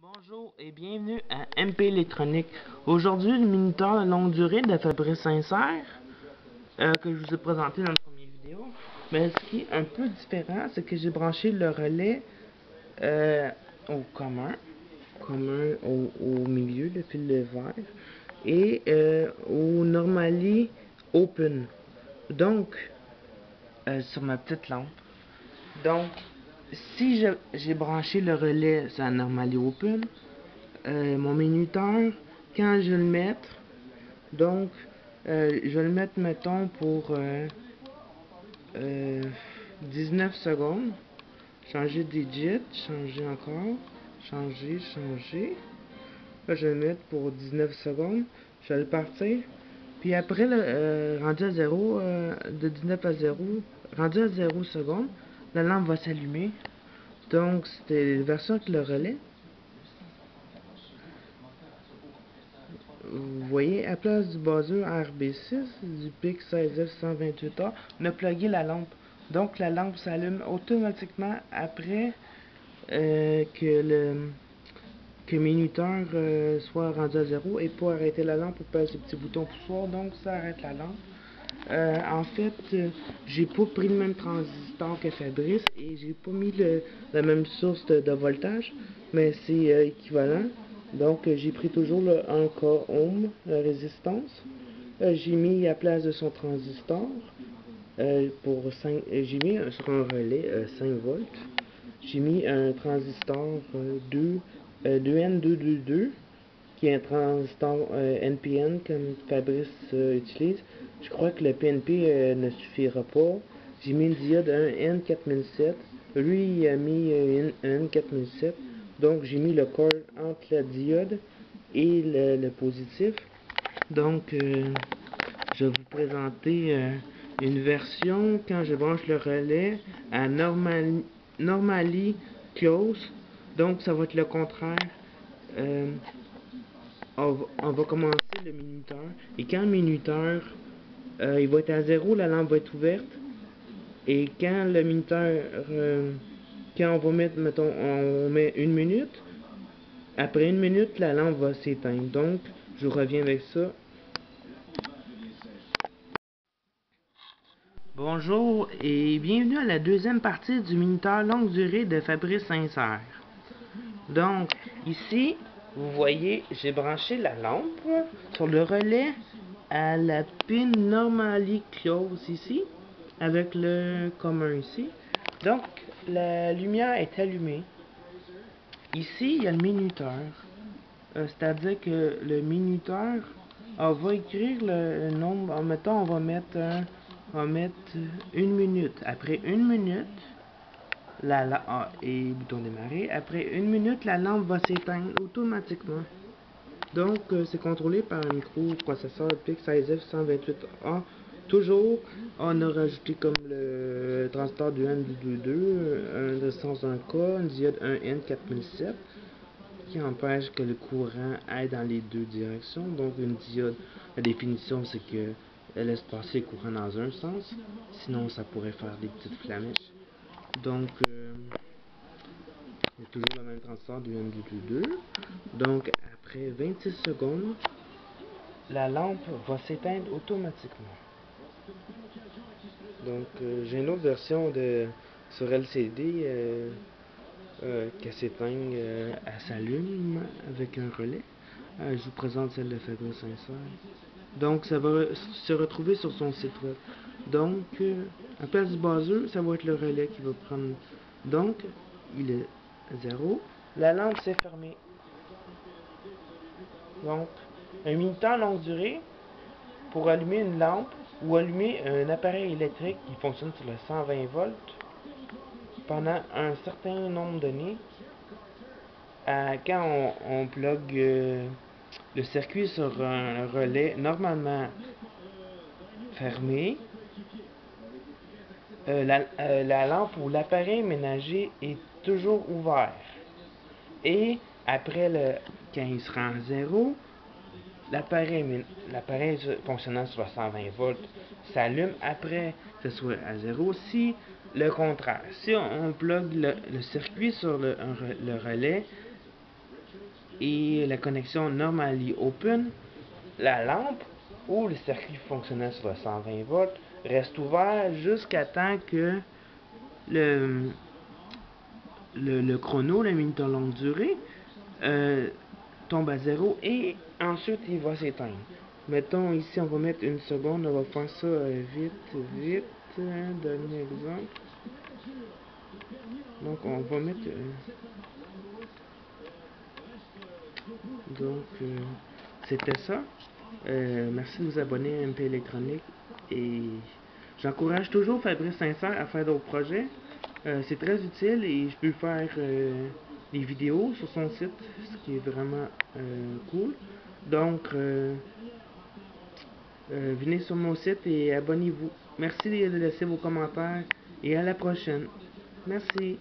Bonjour et bienvenue à MP Électronique. Aujourd'hui, le minuteur longue durée de Fabrice Sincère que je vous ai présenté dans la première vidéo. Mais ce qui est un peu différent, c'est que j'ai branché le relais au commun au milieu, le fil vert, et au normally open. Donc, sur ma petite lampe. Donc, si j'ai branché le relais sur la normally open, mon minuteur, quand je vais le mettre, donc je vais le mettre, mettons, pour 19 secondes. Changer de digit, changer encore, changer. Là, je vais le mettre pour 19 secondes. Je vais le partir. Puis après, rendu à 0, de 19 à 0, rendu à 0 secondes, la lampe va s'allumer. Donc, c'était la version avec le relais. Vous voyez, à place du buzzer RB6, du PIC 16F128A, on a plugué la lampe. Donc, la lampe s'allume automatiquement après que le minuteur soit rendu à 0. Et pour arrêter la lampe, on pèse le petit bouton poussoir, donc ça arrête la lampe. En fait, j'ai pas pris le même transistor que Fabrice et j'ai pas mis la même source de voltage, mais c'est équivalent. Donc, j'ai pris toujours le 1K ohm, la résistance. J'ai mis à place de son transistor pour 5. J'ai mis sur un relais 5 volts. J'ai mis un transistor 2N222 qui est un transistor NPN comme Fabrice utilise. Je crois que le PNP ne suffira pas. J'ai mis une diode N4007. Lui, il a mis une N4007. Donc, j'ai mis le corps entre la diode et le positif. Donc, je vais vous présenter une version quand je branche le relais à normally close. Donc, ça va être le contraire. On va commencer le minuteur. Et quand le minuteur il va être à 0, la lampe va être ouverte. Et quand le minuteur, quand on va mettre, mettons, on met 1 minute, après 1 minute, la lampe va s'éteindre. Donc, je reviens avec ça. Bonjour et bienvenue à la deuxième partie du minuteur longue durée de Fabrice Sincère. Donc, ici, vous voyez, j'ai branché la lampe sur le relais à la pin normally close ici, avec le commun ici. Donc, la lumière est allumée. Ici, il y a le minuteur. C'est-à-dire que le minuteur, on va écrire le nombre, mettons, on va mettre 1 minute. Après 1 minute, et bouton démarrer. Après 1 minute, la lampe va s'éteindre automatiquement. Donc, c'est contrôlé par un microprocesseur PIC 16F128A. Toujours, on a rajouté comme le transistor du N222, un résistance 1K, une diode 1N4007, qui empêche que le courant aille dans les deux directions. Donc, une diode, la définition, c'est que elle laisse passer le courant dans un sens, sinon ça pourrait faire des petites flamèches. Donc, il y a toujours le même transistor du M222. Donc, après 26 secondes, la lampe va s'éteindre automatiquement. Donc, j'ai une autre version sur LCD qui s'éteint, elle s'allume avec un relais. Je vous présente celle de Fabrice Sincère. Donc, ça va se retrouver sur son site web. Donc, à place du buzzer, ça va être le relais qui va prendre. Donc, il est 0. La lampe s'est fermée. Donc, un minuteur longue durée pour allumer une lampe ou allumer un appareil électrique qui fonctionne sur le 120 volts pendant un certain nombre d'années. Quand on plug le circuit sur un relais normalement fermé, la lampe ou l'appareil ménager est toujours ouvert. Et après, quand il sera en 0, l'appareil fonctionnant sur 120 volts s'allume après que ce soit à 0. Si le contraire, si on plug le circuit sur le relais et la connexion Normally Open, la lampe ou le circuit fonctionnel sur le 120 volts reste ouvert jusqu'à temps que le chrono, le minuteur longue durée, tombe à 0 et ensuite il va s'éteindre. Mettons ici, on va mettre une seconde, on va faire ça vite, donner exemple. Donc on va mettre c'était ça. Merci de vous abonner à MP Électronique et j'encourage toujours Fabrice Sincère à faire d'autres projets. C'est très utile et je peux faire des vidéos sur son site, ce qui est vraiment cool. Donc, venez sur mon site et abonnez-vous. Merci de laisser vos commentaires et à la prochaine. Merci.